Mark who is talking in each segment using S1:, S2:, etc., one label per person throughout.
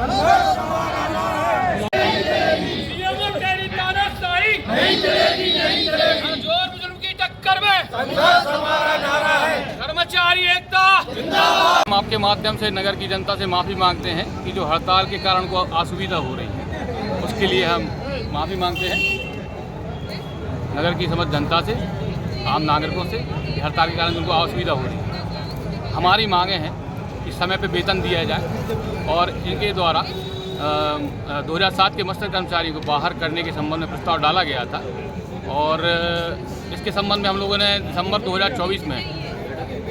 S1: जोर बुजुर्ग की टक्कर में कर्मचारी एकता।
S2: हम आपके माध्यम से नगर की जनता से माफ़ी मांगते हैं कि जो हड़ताल के कारण को असुविधा हो रही है, उसके लिए हम माफ़ी मांगते हैं नगर की समस्त जनता से, आम नागरिकों से। हड़ताल के कारण उनको असुविधा हो रही है। हमारी मांगें हैं कि समय पे वेतन दिया जाए और इनके द्वारा 2007 के मस्टर कर्मचारियों को बाहर करने के संबंध में प्रस्ताव डाला गया था और इसके संबंध में हम लोगों ने दिसंबर 2024 में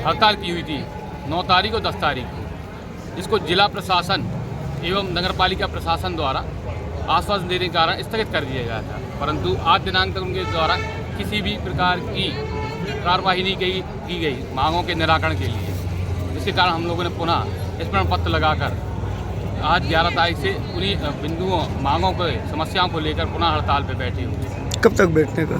S2: हड़ताल की हुई थी 9 तारीख और 10 तारीख को, जिसको जिला प्रशासन एवं नगरपालिका प्रशासन द्वारा आश्वासन देने के कारण स्थगित कर दिया गया था, परंतु आज दिनांक तक उनके द्वारा किसी भी प्रकार की कार्रवाई नहीं की गई मांगों के निराकरण के लिए, जिसके कारण हम लोगों ने पुनः स्मरण पत्र लगाकर आज 11 तारीख से उन्हीं बिंदुओं, मांगों को, समस्याओं को लेकर पुनः हड़ताल पर बैठे हुए।
S3: कब तक बैठने का?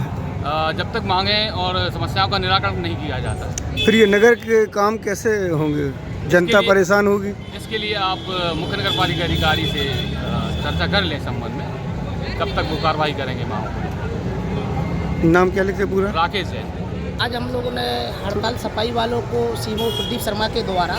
S2: जब तक मांगें और समस्याओं का निराकरण नहीं किया जाता।
S3: फिर ये नगर के काम कैसे होंगे? जनता परेशान होगी।
S2: इसके लिए आप मुख्य नगर पालिका अधिकारी से चर्चा कर लें संबंध में, कब तक वो कार्रवाई करेंगे मांगों को।
S3: नाम क्या लिखे पूरा?
S2: राकेश है।
S4: आज हम लोगों ने हड़ताल सफाई वालों को सीमो प्रदीप शर्मा के द्वारा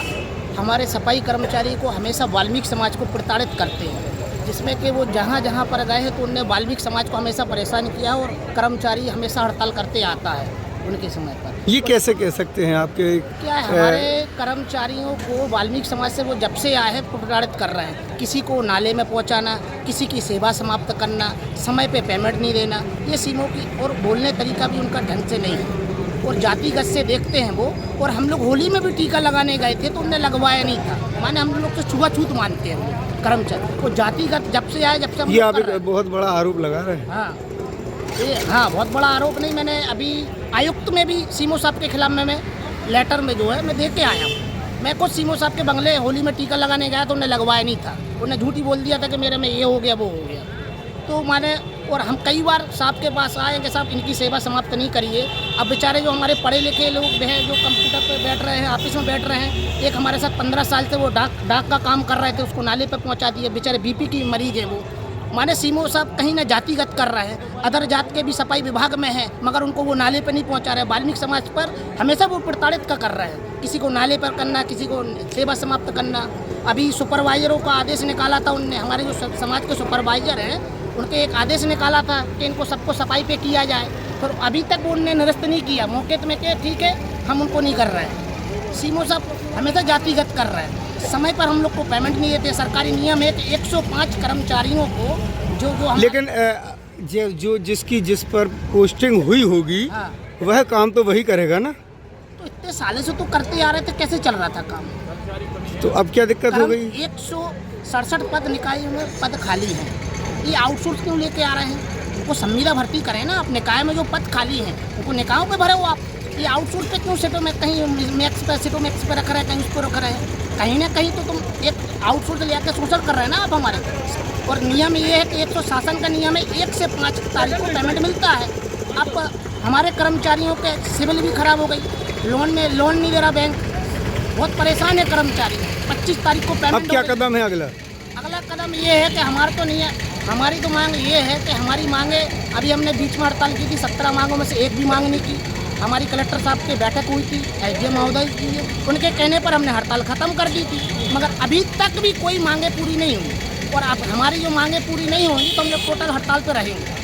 S4: हमारे सफाई कर्मचारी को हमेशा वाल्मीकि समाज को प्रताड़ित करते हैं, जिसमें कि वो जहाँ जहाँ पर गए हैं तो उनने वाल्मीकि समाज को हमेशा परेशान किया और कर्मचारी हमेशा हड़ताल करते आता है उनके समय पर।
S3: ये कैसे कह सकते हैं आपके?
S4: क्या है, हमारे कर्मचारियों को वाल्मीकि समाज से वो जब से आए हैं प्रताड़ित कर रहे हैं। किसी को नाले में पहुंचाना, किसी की सेवा समाप्त करना, समय पे पेमेंट नहीं देना, ये सीमों की, और बोलने तरीका भी उनका ढंग से नहीं है और जातिगत से देखते हैं वो। और हम लोग होली में भी टीका लगाने गए थे तो उनने लगवाया नहीं था, माने हम लोग तो छुआछूत मानते हैं कर्मचारी को। जातिगत जब से आए, जब से
S3: ये आप एक बहुत बड़ा आरोप लगा रहे हैं।
S4: हाँ, बहुत बड़ा आरोप नहीं, मैंने अभी आयुक्त में भी सीमो साहब के खिलाफ में लेटर में जो है मैं दे के आया हूँ। मैं खुद सीमो साहब के बंगले होली में टीका लगाने गया तो उन्हें लगवाया नहीं था, उन्हें झूठी बोल दिया था कि मेरे में ये हो गया वो हो गया। तो माने, और हम कई बार साहब के पास आए कि साहब इनकी सेवा समाप्त नहीं करिए। अब बेचारे जो हमारे पढ़े लिखे लोग हैं जो कंप्यूटर पे बैठ रहे हैं, ऑफिस में बैठ रहे हैं, एक हमारे साथ 15 साल से वो डाक का काम कर रहे थे, उसको नाले पे पहुंचा दिए। बेचारे बीपी की मरीज है वो। माने सीमो साहब कहीं ना जातिगत कर रहे हैं, अदर जात के भी सफाई विभाग में हैं मगर उनको वो नाले पे नहीं पहुंचा रहे। वाल्मीकि समाज पर हमेशा वो प्रताड़ित का कर रहे हैं, किसी को नाले पर करना, किसी को सेवा समाप्त करना। अभी सुपरवाइजरों का आदेश निकाला था उनने, हमारे जो समाज के सुपरवाइजर हैं उनके एक आदेश निकाला था कि इनको सबको सफाई पे किया जाए, पर अभी तक वो उनने निरस्त नहीं किया। मौके में कि ठीक है हम उनको नहीं कर रहे हैं। सीमो साहब हमेशा जातिगत कर रहे हैं, समय पर हम लोग को पेमेंट नहीं देते। सरकारी नियम है कि 105 कर्मचारियों को जो
S3: लेकिन जो जिसकी जिस पर पोस्टिंग हुई होगी,
S4: हाँ,
S3: वह काम तो वही करेगा ना।
S4: तो इतने सालों से तो करते आ रहे थे, कैसे चल रहा था काम?
S3: तो अब क्या दिक्कत हो गई?
S4: 167 पद निकायों में पद खाली हैं, ये आउटसोर्स क्यों लेके आ रहे हैं? उनको संविदा भर्ती करें ना, अपने निकाय में जो पद खाली हैं उनको निकायों पे भरे हो आप। ये आउटसोर्स पे क्यों सीटों में, कहीं मैक्स पे सीटों मैक्स पे रख रहे हैं, कहीं उस पर रख रहे हैं। कहीं ना कहीं तो तुम एक आउटसोर्स ले आकर शोषण कर रहे हैं ना आप हमारे। और नियम ये है कि 100 शासन का नियम है 1 से 5 तारीख को पेमेंट मिलता है। अब हमारे कर्मचारियों के सिविल भी खराब हो गई, लोन नहीं दे रहा बैंक, बहुत परेशान है कर्मचारी। 25 तारीख को पेमेंट।
S3: अब क्या कदम है अगला?
S4: अगला कदम ये है कि हमारा तो नहीं है, हमारी तो मांग ये है कि हमारी मांगे, अभी हमने बीच में हड़ताल की थी, 17 मांगों में से एक भी मांग नहीं की। हमारी कलेक्टर साहब की बैठक हुई थी, एसडीएम महोदय की, उनके कहने पर हमने हड़ताल ख़त्म कर दी थी, मगर अभी तक भी कोई मांगे पूरी नहीं हुई। और अब हमारी जो मांगे पूरी नहीं होंगी तो हम लोग टोटल हड़ताल पर रहेंगे।